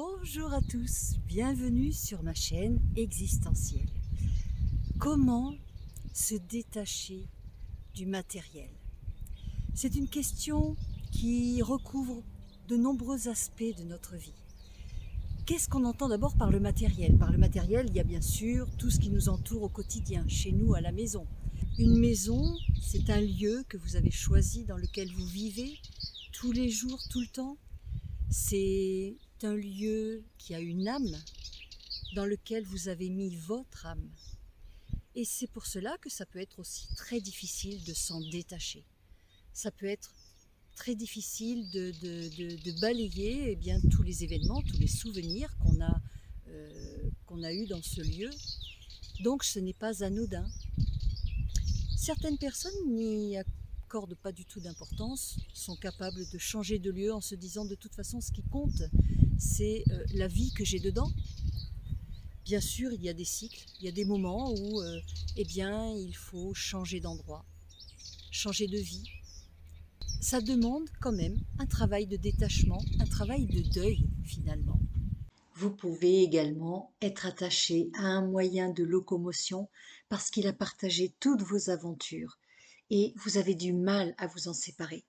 Bonjour à tous, bienvenue sur ma chaîne Existentielle. Comment se détacher du matériel? C'est une question qui recouvre de nombreux aspects de notre vie. Qu'est-ce qu'on entend d'abord par le matériel? Par le matériel, il y a bien sûr tout ce qui nous entoure au quotidien, chez nous à la maison. Une maison, c'est un lieu que vous avez choisi dans lequel vous vivez tous les jours, tout le temps. C'est un lieu qui a une âme, dans lequel vous avez mis votre âme. Et c'est pour cela que ça peut être aussi très difficile de s'en détacher. Ça peut être très difficile de balayer tous les événements, tous les souvenirs qu'on a eus dans ce lieu. Donc ce n'est pas anodin. Certaines personnes n'y accordent pas du tout d'importance, sont capables de changer de lieu en se disant de toute façon ce qui compte, c'est la vie que j'ai dedans. Bien sûr, il y a des cycles, il y a des moments où il faut changer d'endroit, changer de vie. Ça demande quand même un travail de détachement, un travail de deuil finalement. Vous pouvez également être attaché à un moyen de locomotion parce qu'il a partagé toutes vos aventures et vous avez du mal à vous en séparer.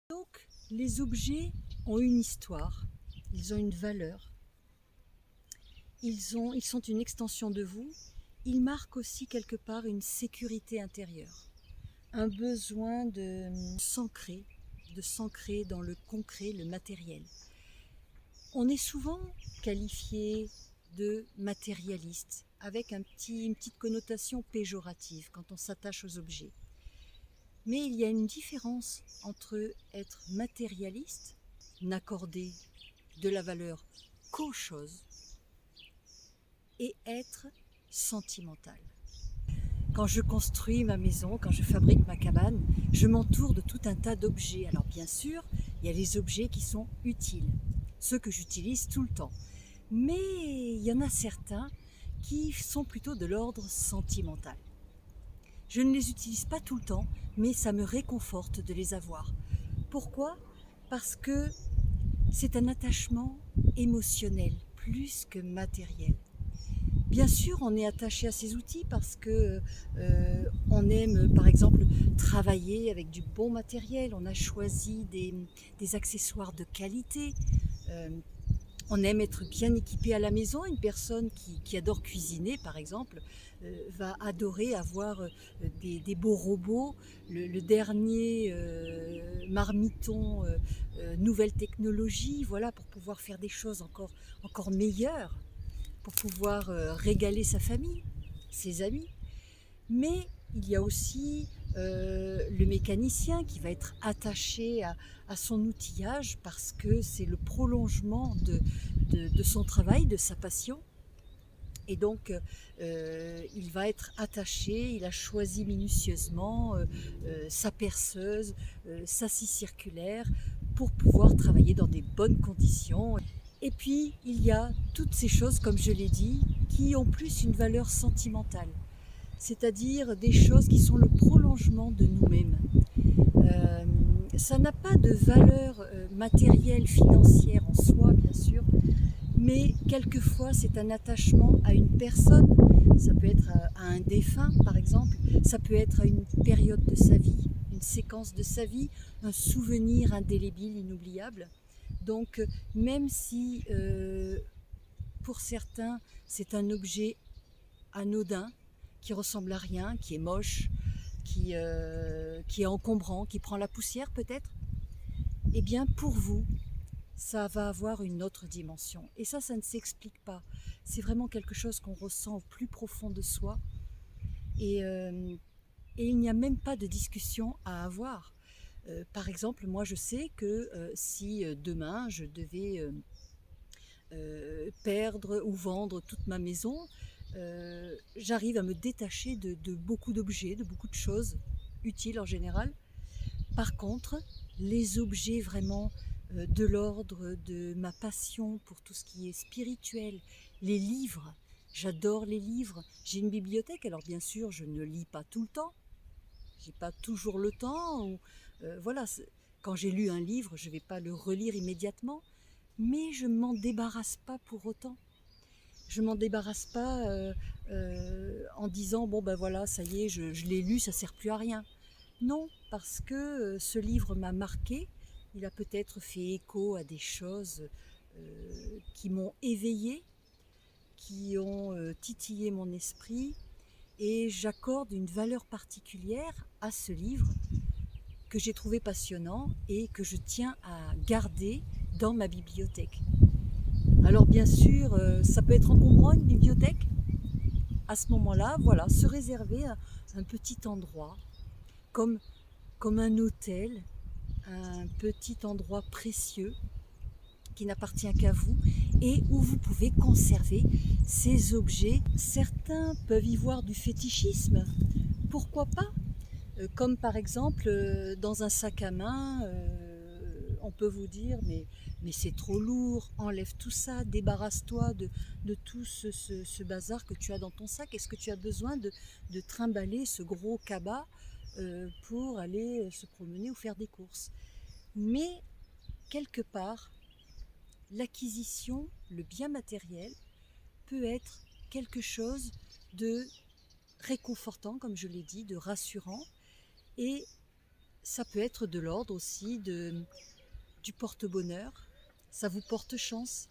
Donc, les objets ont une histoire, ils ont une valeur, ils sont une extension de vous, ils marquent aussi quelque part une sécurité intérieure, un besoin de s'ancrer dans le concret, le matériel. On est souvent qualifié de matérialiste, avec une petite connotation péjorative quand on s'attache aux objets. Mais il y a une différence entre être matérialiste, n'accorder de la valeur qu'aux choses, et être sentimental. Quand je construis ma maison, quand je fabrique ma cabane, je m'entoure de tout un tas d'objets. Alors bien sûr, il y a les objets qui sont utiles, ceux que j'utilise tout le temps. Mais il y en a certains qui sont plutôt de l'ordre sentimental. Je ne les utilise pas tout le temps, mais ça me réconforte de les avoir. Pourquoi? Parce que c'est un attachement émotionnel plus que matériel. Bien sûr, on est attaché à ces outils parce que on aime, par exemple, travailler avec du bon matériel. On a choisi des accessoires de qualité. Euh, on aime être bien équipé à la maison. Une personne qui adore cuisiner, par exemple, va adorer avoir des beaux robots, le dernier marmiton, nouvelle technologie, voilà, pour pouvoir faire des choses encore meilleures, pour pouvoir régaler sa famille, ses amis. Mais il y a aussi le mécanicien qui va être attaché à son outillage parce que c'est le prolongement de son travail, de sa passion. Et donc, il va être attaché, il a choisi minutieusement sa perceuse, sa scie circulaire pour pouvoir travailler dans des bonnes conditions. Et puis, il y a toutes ces choses, comme je l'ai dit, qui ont plus une valeur sentimentale, c'est-à-dire des choses qui sont le prolongement de nous-mêmes. Ça n'a pas de valeur matérielle, financière en soi, bien sûr, mais quelquefois c'est un attachement à une personne, ça peut être à un défunt par exemple, ça peut être à une période de sa vie, une séquence de sa vie, un souvenir indélébile, inoubliable. Donc même si pour certains c'est un objet anodin, qui ressemble à rien, qui est moche, qui est encombrant, qui prend la poussière peut-être, eh bien pour vous, ça va avoir une autre dimension. Et ça ne s'explique pas. C'est vraiment quelque chose qu'on ressent au plus profond de soi. Et il n'y a même pas de discussion à avoir. Par exemple, moi je sais que si demain je devais perdre ou vendre toute ma maison, j'arrive à me détacher de beaucoup d'objets, de beaucoup de choses utiles en général. Par contre, les objets vraiment de l'ordre de ma passion pour tout ce qui est spirituel, les livres, j'adore les livres, j'ai une bibliothèque, alors bien sûr je ne lis pas tout le temps, j'ai pas toujours le temps, ou, voilà, quand j'ai lu un livre je ne vais pas le relire immédiatement, mais je ne m'en débarrasse pas pour autant. Je ne m'en débarrasse pas en disant bon ben voilà, ça y est, je l'ai lu, ça ne sert plus à rien. Non, parce que ce livre m'a marqué, il a peut-être fait écho à des choses qui m'ont éveillée, qui ont titillé mon esprit, et j'accorde une valeur particulière à ce livre que j'ai trouvé passionnant et que je tiens à garder dans ma bibliothèque. Alors bien sûr, ça peut être encombrant une bibliothèque. À ce moment-là, voilà, se réserver un petit endroit, comme, comme un hôtel, un petit endroit précieux qui n'appartient qu'à vous et où vous pouvez conserver ces objets. Certains peuvent y voir du fétichisme, pourquoi pas? Comme par exemple dans un sac à main, on peut vous dire mais c'est trop lourd, enlève tout ça, débarrasse-toi de tout ce bazar que tu as dans ton sac. Est-ce que tu as besoin de trimballer ce gros cabas pour aller se promener ou faire des courses? Mais quelque part, l'acquisition, le bien matériel, peut être quelque chose de réconfortant, comme je l'ai dit, de rassurant, et ça peut être de l'ordre aussi du porte-bonheur. Ça vous porte chance.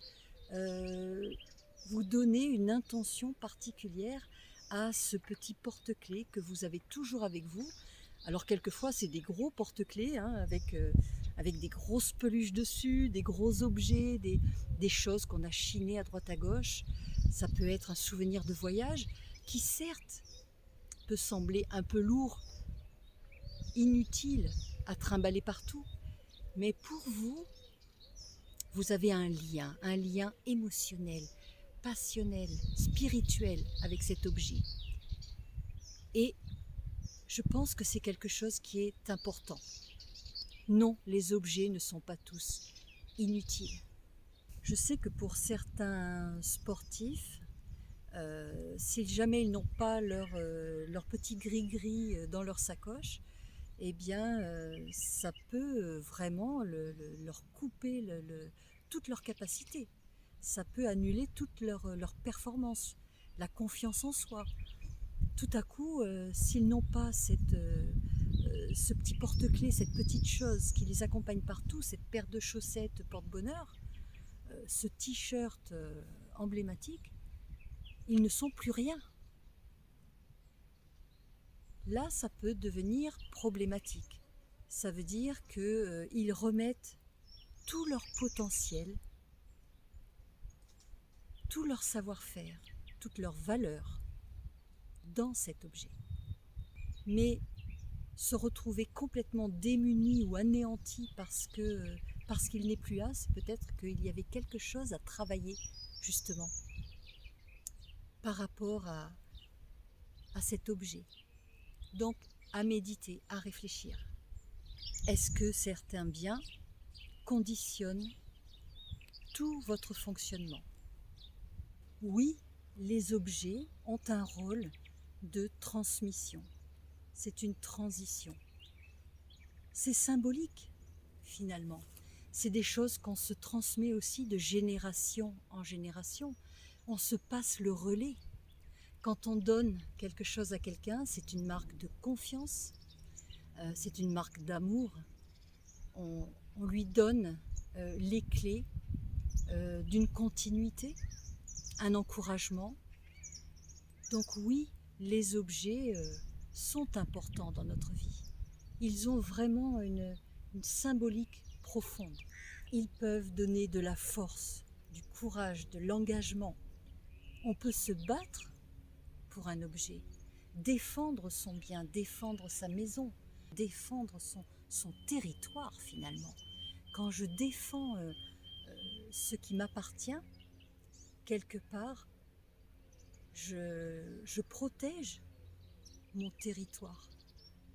Vous donnez une intention particulière à ce petit porte-clés que vous avez toujours avec vous. Alors quelquefois c'est des gros porte-clés avec des grosses peluches dessus, des gros objets, des choses qu'on a chinées à droite à gauche. Ça peut être un souvenir de voyage qui certes peut sembler un peu lourd, inutile à trimballer partout, mais pour vous, vous avez un lien émotionnel, passionnel, spirituel avec cet objet. Et je pense que c'est quelque chose qui est important. Non, les objets ne sont pas tous inutiles. Je sais que pour certains sportifs, si jamais ils n'ont pas leur petit gris-gris dans leur sacoche, eh bien, ça peut vraiment leur couper toute leur capacité. Ça peut annuler toute leur performance, la confiance en soi. Tout à coup, s'ils n'ont pas ce petit porte-clés, cette petite chose qui les accompagne partout, cette paire de chaussettes porte-bonheur, ce t-shirt emblématique, ils ne sont plus rien. Là, ça peut devenir problématique. Ça veut dire qu'ils remettent tout leur potentiel, tout leur savoir-faire, toute leur valeur dans cet objet. Mais se retrouver complètement démuni ou anéanti parce qu'il n'est plus là, c'est peut-être qu'il y avait quelque chose à travailler justement par rapport à cet objet. Donc à méditer, à réfléchir. Est-ce que certains biens conditionnent tout votre fonctionnement? Oui, les objets ont un rôle de transmission. C'est une transition. C'est symbolique, finalement. C'est des choses qu'on se transmet aussi de génération en génération. On se passe le relais. Quand on donne quelque chose à quelqu'un, c'est une marque de confiance, c'est une marque d'amour. On lui donne les clés d'une continuité, un encouragement. Donc oui, les objets sont importants dans notre vie. Ils ont vraiment une symbolique profonde. Ils peuvent donner de la force, du courage, de l'engagement. On peut se battre pour un objet, défendre son bien, défendre sa maison, défendre son territoire finalement. Quand je défends ce qui m'appartient, quelque part, je protège mon territoire,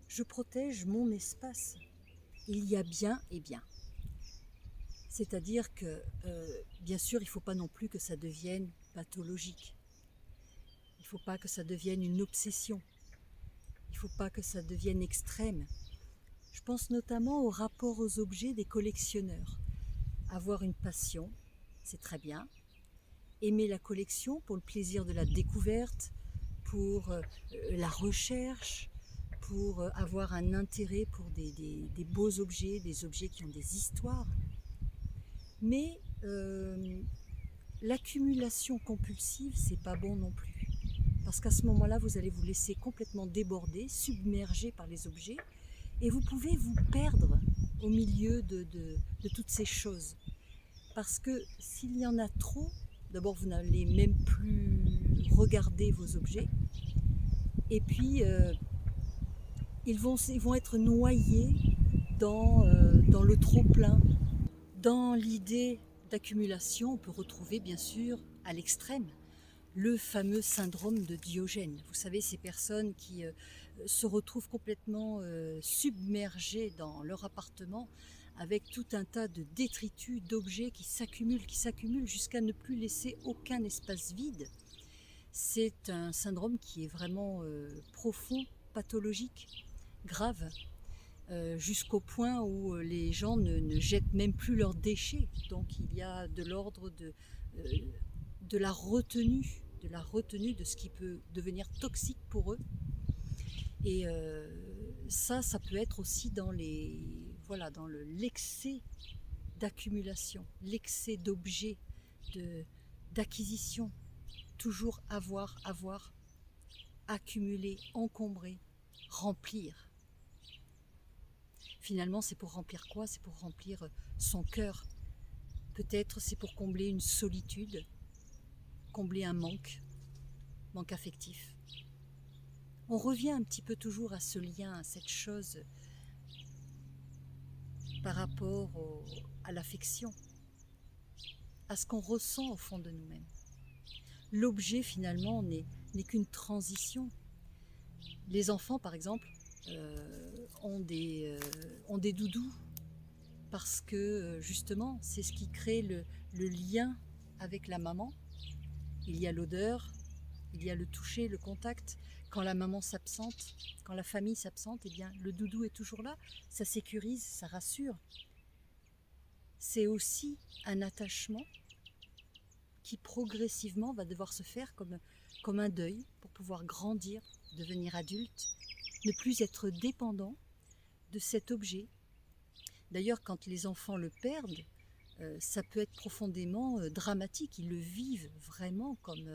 je protège mon espace. Il y a bien et bien. C'est-à-dire que, bien sûr, il ne faut pas non plus que ça devienne pathologique. Il ne faut pas que ça devienne une obsession. Il ne faut pas que ça devienne extrême. Je pense notamment au rapport aux objets des collectionneurs. Avoir une passion, c'est très bien. Aimer la collection pour le plaisir de la découverte, pour la recherche, pour avoir un intérêt pour des beaux objets, des objets qui ont des histoires. Mais l'accumulation compulsive, c'est pas bon non plus. Parce qu'à ce moment-là, vous allez vous laisser complètement déborder, submerger par les objets, et vous pouvez vous perdre au milieu de toutes ces choses. Parce que s'il y en a trop, d'abord vous n'allez même plus regarder vos objets, et puis ils vont être noyés dans le trop-plein. Dans l'idée d'accumulation, on peut retrouver bien sûr à l'extrême le fameux syndrome de Diogène. Vous savez, ces personnes qui se retrouvent complètement submergées dans leur appartement avec tout un tas de détritus, d'objets qui s'accumulent jusqu'à ne plus laisser aucun espace vide. C'est un syndrome qui est vraiment profond, pathologique, grave, jusqu'au point où les gens ne jettent même plus leurs déchets. Donc il y a de l'ordre de la retenue de ce qui peut devenir toxique pour eux. Et ça peut être aussi dans l'excès d'accumulation, l'excès d'objets, d'acquisition. Toujours avoir, accumuler, encombrer, remplir. Finalement, c'est pour remplir quoi? C'est pour remplir son cœur. Peut-être c'est pour combler une solitude, combler un manque affectif. On revient un petit peu toujours à ce lien, à cette chose par rapport à l'affection, à ce qu'on ressent au fond de nous-mêmes. L'objet finalement n'est qu'une transition. Les enfants par exemple ont des doudous parce que justement c'est ce qui crée le lien avec la maman. Il y a l'odeur, il y a le toucher, le contact. Quand la maman s'absente, quand la famille s'absente, eh bien le doudou est toujours là, ça sécurise, ça rassure. C'est aussi un attachement qui progressivement va devoir se faire comme un deuil pour pouvoir grandir, devenir adulte, ne plus être dépendant de cet objet. D'ailleurs, quand les enfants le perdent, ça peut être profondément dramatique. Ils le vivent vraiment comme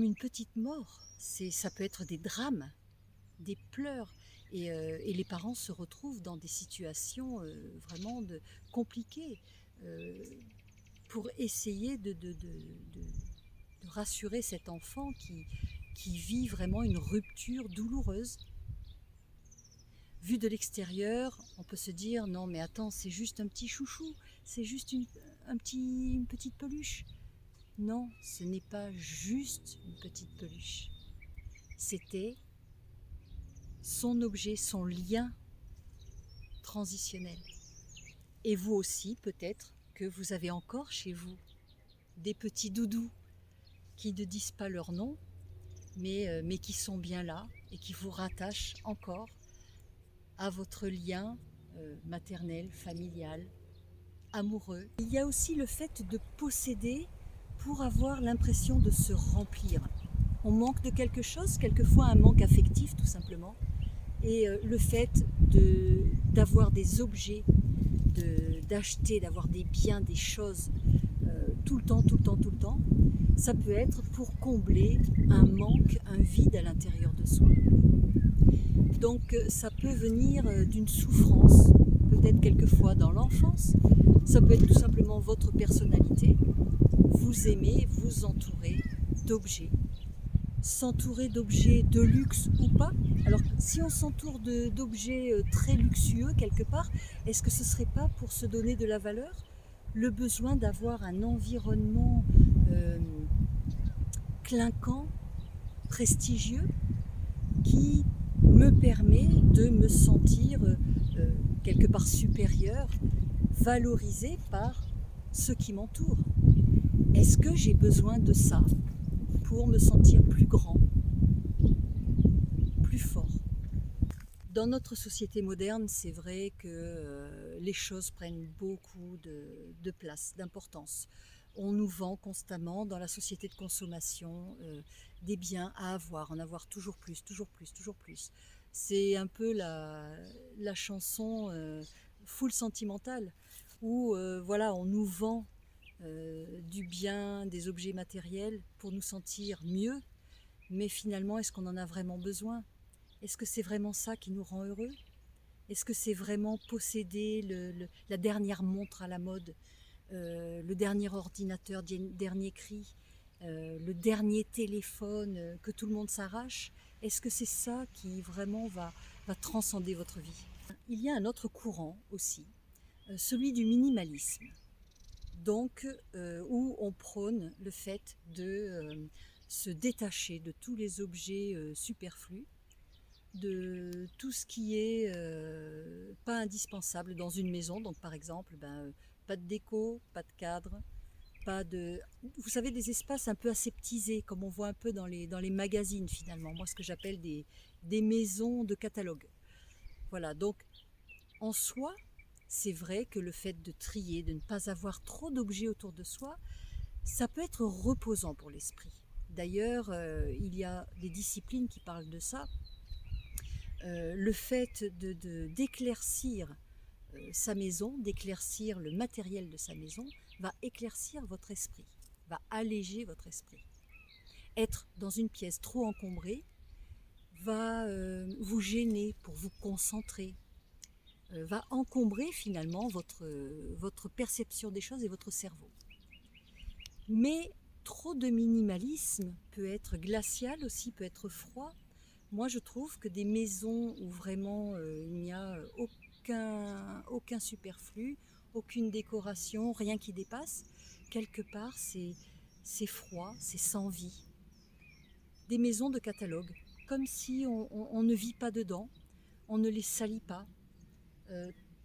une petite mort. Ça peut être des drames, des pleurs. Et les parents se retrouvent dans des situations vraiment compliquées pour essayer de rassurer cet enfant qui vit vraiment une rupture douloureuse. Vu de l'extérieur, on peut se dire non mais attends, c'est juste un petit chouchou, c'est juste une petite peluche. Non, ce n'est pas juste une petite peluche. C'était son objet, son lien transitionnel. Et vous aussi, peut-être que vous avez encore chez vous des petits doudous qui ne disent pas leur nom, mais qui sont bien là et qui vous rattachent encore à votre lien maternel, familial, amoureux. Il y a aussi le fait de posséder pour avoir l'impression de se remplir. On manque de quelque chose, quelquefois un manque affectif tout simplement. Et le fait d'avoir des objets, d'acheter, d'avoir des biens, des choses tout le temps, ça peut être pour combler un manque, un vide à l'intérieur de soi. Donc ça peut venir d'une souffrance, peut-être quelquefois dans l'enfance, ça peut être tout simplement votre personnalité. Vous aimez vous entourer d'objets. S'entourer d'objets de luxe ou pas. Alors si on s'entoure d'objets très luxueux quelque part, est-ce que ce ne serait pas pour se donner de la valeur? Le besoin d'avoir un environnement clinquant, prestigieux, qui me permet de me sentir quelque part supérieur, valorisé par ceux qui m'entourent. Est-ce que j'ai besoin de ça pour me sentir plus grand, plus fort? Dans notre société moderne, c'est vrai que les choses prennent beaucoup de place, d'importance. On nous vend constamment dans la société de consommation des biens à avoir, en avoir toujours plus, toujours plus, toujours plus. C'est un peu la chanson full sentimentale où voilà, on nous vend du bien, des objets matériels pour nous sentir mieux, mais finalement, est-ce qu'on en a vraiment besoin? Est-ce que c'est vraiment ça qui nous rend heureux? Est-ce que c'est vraiment posséder la dernière montre à la mode, le dernier ordinateur, dernier cri, le dernier téléphone que tout le monde s'arrache? Est-ce que c'est ça qui vraiment va transcender votre vie? Il y a un autre courant aussi, celui du minimalisme, donc où on prône le fait de se détacher de tous les objets superflus, de tout ce qui est pas indispensable dans une maison. Donc par exemple, pas de déco, pas de cadre, pas de... Vous savez, des espaces un peu aseptisés, comme on voit un peu dans les magazines finalement. Moi, ce que j'appelle des maisons de catalogue. Voilà, donc en soi, c'est vrai que le fait de trier, de ne pas avoir trop d'objets autour de soi, ça peut être reposant pour l'esprit. D'ailleurs, il y a des disciplines qui parlent de ça. Le fait d'éclaircir sa maison, d'éclaircir le matériel de sa maison, va éclaircir votre esprit, va alléger votre esprit. Être dans une pièce trop encombrée va vous gêner pour vous concentrer, va encombrer finalement votre perception des choses et votre cerveau. Mais trop de minimalisme peut être glacial aussi, peut être froid. Moi, je trouve que des maisons où vraiment il n'y a aucun superflu, aucune décoration, rien qui dépasse, quelque part c'est froid, c'est sans vie. Des maisons de catalogue, comme si on ne vit pas dedans, on ne les salit pas.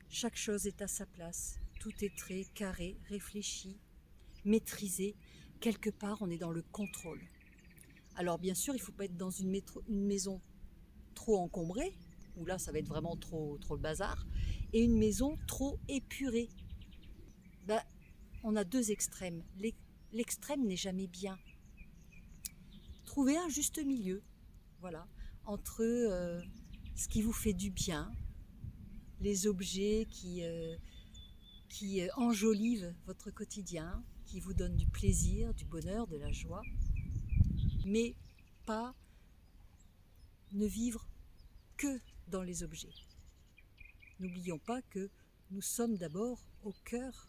Chaque chose est à sa place, tout est très carré, réfléchi, maîtrisé. Quelque part, on est dans le contrôle. Alors bien sûr, il ne faut pas être dans une maison trop encombrée, où là ça va être vraiment trop le bazar, et une maison trop épurée. On a deux extrêmes. L'extrême n'est jamais bien. Trouvez un juste milieu, voilà, entre ce qui vous fait du bien, les objets qui enjolivent votre quotidien, qui vous donnent du plaisir, du bonheur, de la joie, mais pas ne vivre que dans les objets. N'oublions pas que nous sommes d'abord au cœur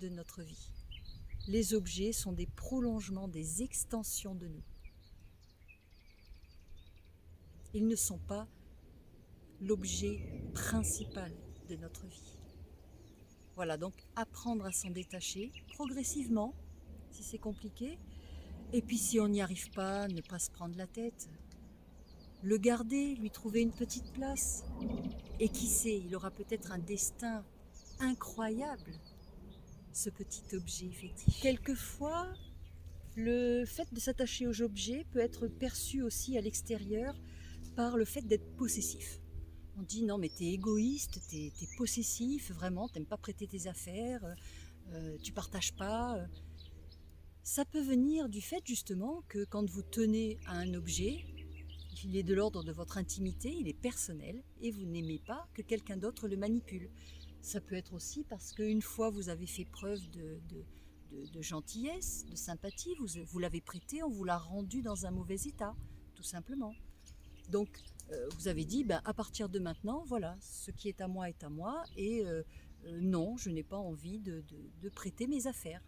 de notre vie. Les objets sont des prolongements, des extensions de nous. Ils ne sont pas l'objet principal de notre vie. Voilà, donc apprendre à s'en détacher progressivement, si c'est compliqué. Et puis si on n'y arrive pas, ne pas se prendre la tête. Le garder, lui trouver une petite place. Et qui sait, il aura peut-être un destin incroyable, ce petit objet fétiche. Quelquefois, le fait de s'attacher aux objets peut être perçu aussi à l'extérieur par le fait d'être possessif. On dit non mais t'es égoïste, t'es possessif, vraiment, t'aimes pas prêter tes affaires, tu partages pas. Ça peut venir du fait justement que quand vous tenez à un objet, il est de l'ordre de votre intimité, il est personnel et vous n'aimez pas que quelqu'un d'autre le manipule. Ça peut être aussi parce qu'une fois vous avez fait preuve de gentillesse, de sympathie, vous l'avez prêté, on vous l'a rendu dans un mauvais état, tout simplement. Donc vous avez dit, à partir de maintenant, voilà, ce qui est à moi et non, je n'ai pas envie de prêter mes affaires.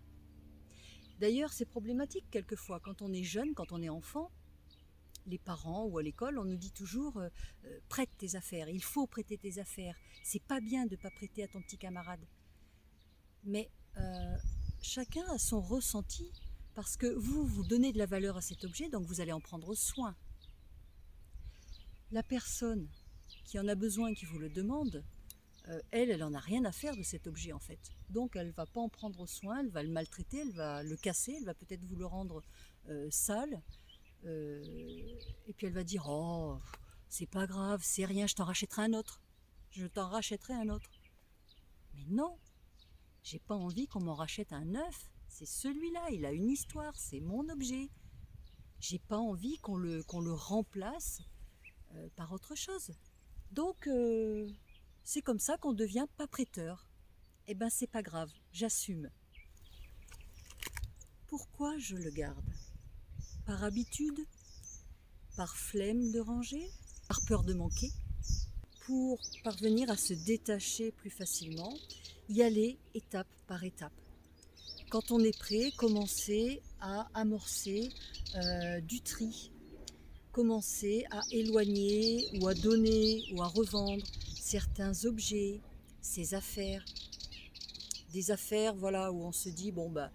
D'ailleurs, c'est problématique quelquefois, quand on est jeune, quand on est enfant, les parents ou à l'école, on nous dit toujours prête tes affaires, il faut prêter tes affaires, c'est pas bien de ne pas prêter à ton petit camarade. Mais chacun a son ressenti, parce que vous donnez de la valeur à cet objet, donc vous allez en prendre soin. La personne qui en a besoin et qui vous le demande, elle en a rien à faire de cet objet en fait. Donc elle ne va pas en prendre soin, elle va le maltraiter, elle va le casser, elle va peut-être vous le rendre sale. Et puis elle va dire oh c'est pas grave, c'est rien, je t'en rachèterai un autre. Mais non, j'ai pas envie qu'on m'en rachète un neuf. C'est celui-là, il a une histoire, c'est mon objet. J'ai pas envie qu'on le remplace par autre chose. Donc, c'est comme ça qu'on devient pas prêteur. Eh ben, c'est pas grave, j'assume. Pourquoi je le garde? Par habitude? Par flemme de ranger? Par peur de manquer? Pour parvenir à se détacher plus facilement, y aller étape par étape. Quand on est prêt, commencer à amorcer du tri, commencer à éloigner ou à donner ou à revendre certains objets, ses affaires, des affaires voilà, où on se dit bon bah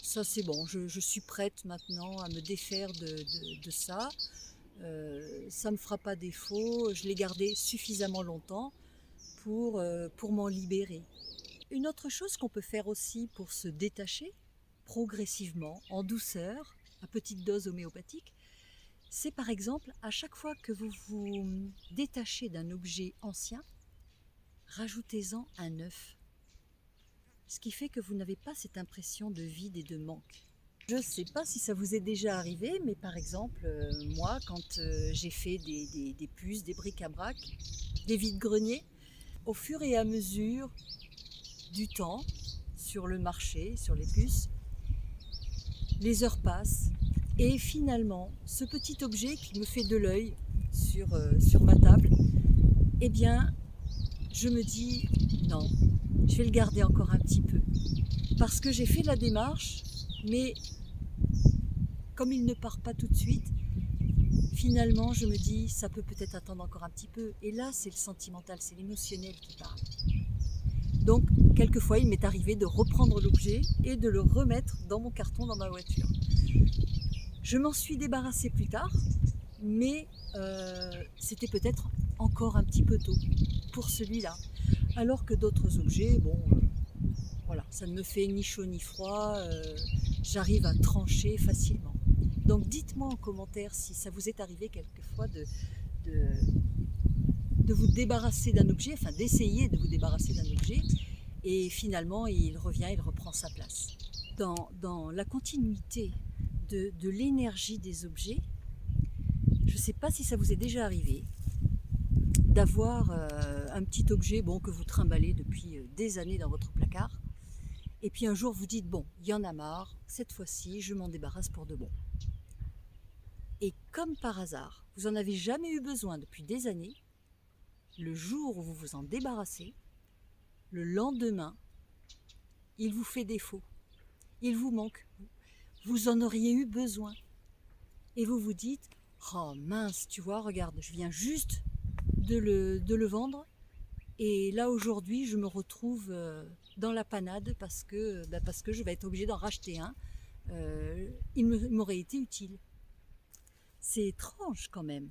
ça c'est bon, je suis prête maintenant à me défaire de ça, ça ne me fera pas défaut, je l'ai gardé suffisamment longtemps pour m'en libérer. Une autre chose qu'on peut faire aussi pour se détacher progressivement, en douceur, à petite dose homéopathique, c'est par exemple à chaque fois que vous vous détachez d'un objet ancien, rajoutez-en un neuf. Ce qui fait que vous n'avez pas cette impression de vide et de manque. Je ne sais pas si ça vous est déjà arrivé, mais par exemple, moi, quand j'ai fait des puces, des bric-à-brac, des vides-greniers, au fur et à mesure du temps, sur le marché, sur les puces, les heures passent, et finalement, ce petit objet qui me fait de l'œil sur ma table, eh bien, je me dis non, je vais le garder encore un petit peu. Parce que j'ai fait la démarche, mais comme il ne part pas tout de suite, finalement, je me dis ça peut peut-être attendre encore un petit peu. Et là, c'est le sentimental, c'est l'émotionnel qui parle. Donc, quelquefois, il m'est arrivé de reprendre l'objet et de le remettre dans mon carton, dans ma voiture. Je m'en suis débarrassée plus tard, mais c'était peut-être encore un petit peu tôt pour celui-là. Alors que d'autres objets, bon, voilà, ça ne me fait ni chaud ni froid, j'arrive à trancher facilement. Donc dites-moi en commentaire si ça vous est arrivé quelquefois de vous débarrasser d'un objet, enfin d'essayer de vous débarrasser d'un objet, et finalement il revient, il reprend sa place. Dans la continuité de l'énergie des objets, je ne sais pas si ça vous est déjà arrivé d'avoir un petit objet bon, que vous trimballez depuis des années dans votre placard, et puis un jour vous dites bon, il y en a marre, cette fois-ci je m'en débarrasse pour de bon. Et comme par hasard, vous n'en avez jamais eu besoin depuis des années, le jour où vous vous en débarrassez, le lendemain, il vous fait défaut, il vous manque, vous en auriez eu besoin. Et vous vous dites, oh mince, tu vois, regarde, je viens juste de le vendre, et là aujourd'hui je me retrouve dans la panade parce que je vais être obligée d'en racheter un, il m'aurait été utile. C'est étrange quand même.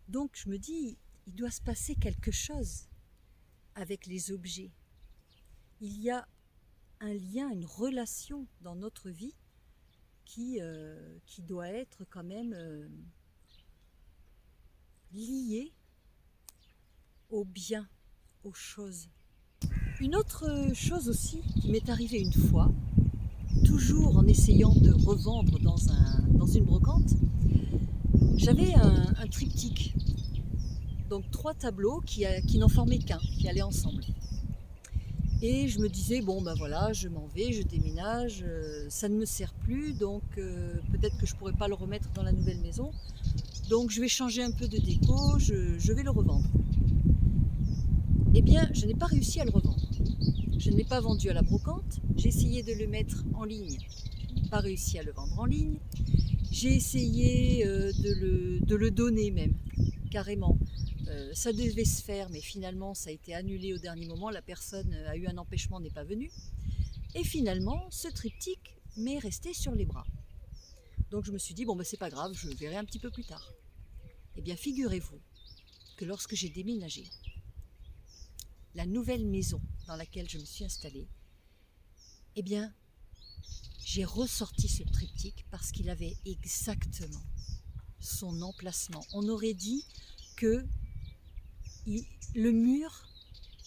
Donc je me dis, il doit se passer quelque chose avec les objets. Il y a un lien, une relation dans notre vie qui doit être quand même liée au bien, aux choses. Une autre chose aussi qui m'est arrivée une fois, toujours en essayant de revendre dans une brocante, j'avais un triptyque, donc 3 tableaux qui n'en formaient qu'un, qui allaient ensemble. Et je me disais, bon ben voilà, je m'en vais, je déménage, ça ne me sert plus, donc peut-être que je ne pourrais pas le remettre dans la nouvelle maison. Donc je vais changer un peu de déco, je vais le revendre. Eh bien, je n'ai pas réussi à le revendre. Je ne l'ai pas vendu à la brocante, j'ai essayé de le mettre en ligne, pas réussi à le vendre en ligne. J'ai essayé de le donner même, carrément. Ça devait se faire, mais finalement ça a été annulé au dernier moment, la personne a eu un empêchement, n'est pas venue. Et finalement, ce triptyque m'est resté sur les bras. Donc je me suis dit, bon ben c'est pas grave, je le verrai un petit peu plus tard. Eh bien figurez-vous que lorsque j'ai déménagé, la nouvelle maison dans laquelle je me suis installée, eh bien j'ai ressorti ce triptyque parce qu'il avait exactement son emplacement. On aurait dit que le mur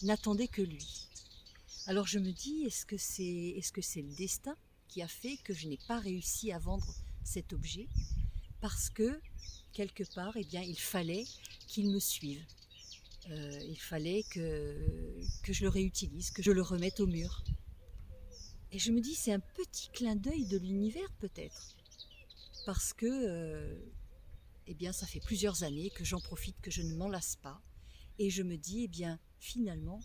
n'attendait que lui. Alors je me dis, est-ce que c'est le destin qui a fait que je n'ai pas réussi à vendre cet objet parce que, quelque part, eh bien, il fallait qu'il me suive. Il fallait que je le réutilise, que je le remette au mur. Et je me dis, c'est un petit clin d'œil de l'univers peut-être. Parce que, eh bien, ça fait plusieurs années que j'en profite, que je ne m'en lasse pas. Et je me dis, eh bien, finalement,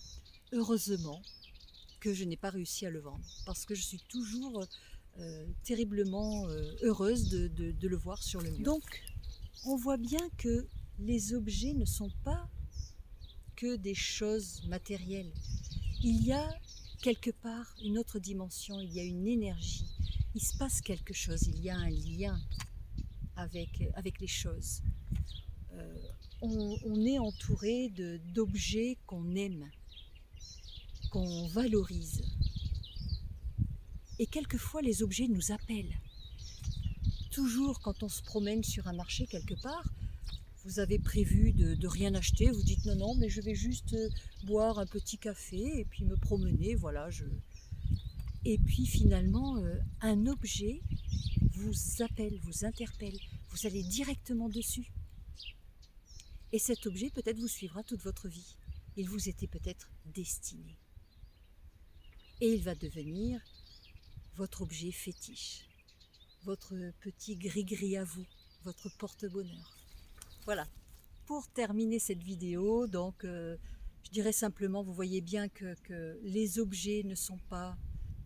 heureusement que je n'ai pas réussi à le vendre. Parce que je suis toujours terriblement heureuse de le voir sur le mur. Donc, on voit bien que les objets ne sont pas que des choses matérielles. Il y a quelque part une autre dimension, il y a une énergie, il se passe quelque chose, il y a un lien avec les choses. On est entouré d'objets qu'on aime, qu'on valorise. Et quelquefois, les objets nous appellent. Toujours quand on se promène sur un marché quelque part, vous avez prévu de rien acheter, vous dites non, mais je vais juste boire un petit café et puis me promener, voilà. Et puis finalement, un objet vous appelle, vous interpelle, vous allez directement dessus. Et cet objet peut-être vous suivra toute votre vie. Il vous était peut-être destiné. Et il va devenir votre objet fétiche, votre petit gris-gris à vous, votre porte-bonheur. Voilà, pour terminer cette vidéo, donc je dirais simplement, vous voyez bien que les objets ne sont pas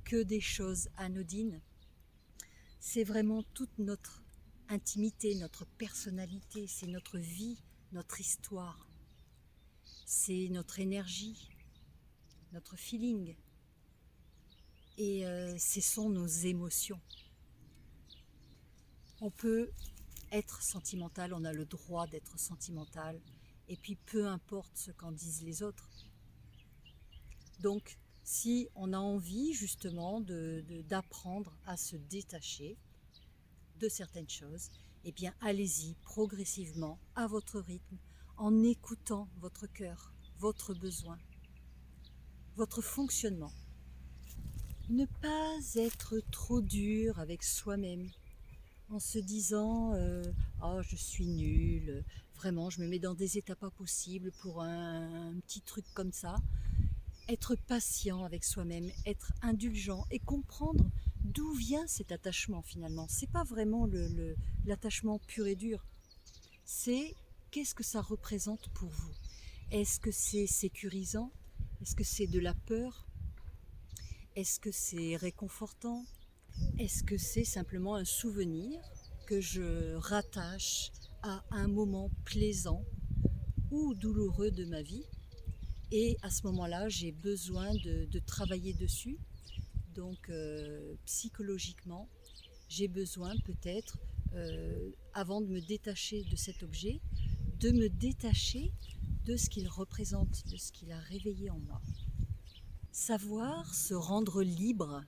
que des choses anodines. C'est vraiment toute notre intimité, notre personnalité, c'est notre vie, notre histoire. C'est notre énergie, notre feeling. Et ce sont nos émotions. On peut être sentimental, on a le droit d'être sentimental, et puis peu importe ce qu'en disent les autres. Donc, si on a envie justement d'apprendre à se détacher de certaines choses, eh bien allez-y progressivement, à votre rythme, en écoutant votre cœur, votre besoin, votre fonctionnement. Ne pas être trop dur avec soi-même, en se disant oh, je suis nulle, vraiment je me mets dans des états pas possibles pour un petit truc comme ça. Être patient avec soi-même, être indulgent et comprendre d'où vient cet attachement finalement. C'est pas vraiment l'attachement pur et dur, c'est qu'est-ce que ça représente pour vous. Est-ce que c'est sécurisant? Est-ce que c'est de la peur? Est-ce que c'est réconfortant? Est-ce que c'est simplement un souvenir que je rattache à un moment plaisant ou douloureux de ma vie? Et à ce moment-là, j'ai besoin de travailler dessus. Donc psychologiquement, j'ai besoin peut-être, avant de me détacher de cet objet, de me détacher de ce qu'il représente, de ce qu'il a réveillé en moi. Savoir se rendre libre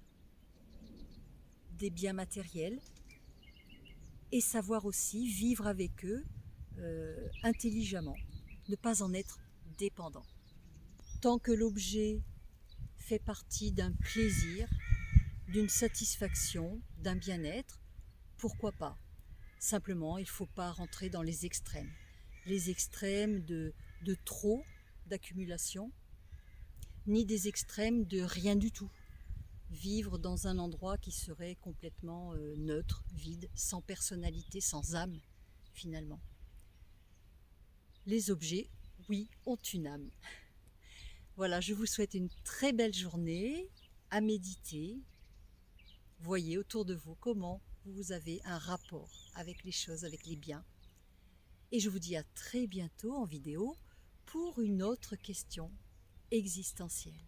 des biens matériels et savoir aussi vivre avec eux intelligemment, ne pas en être dépendant. Tant que l'objet fait partie d'un plaisir, d'une satisfaction, d'un bien-être, pourquoi pas? Simplement, il ne faut pas rentrer dans les extrêmes. Les extrêmes de trop, d'accumulation, ni des extrêmes de rien du tout. Vivre dans un endroit qui serait complètement neutre, vide, sans personnalité, sans âme, finalement. Les objets, oui, ont une âme. Voilà, je vous souhaite une très belle journée, à méditer. Voyez autour de vous comment vous avez un rapport avec les choses, avec les biens. Et je vous dis à très bientôt en vidéo pour une autre question existentielle.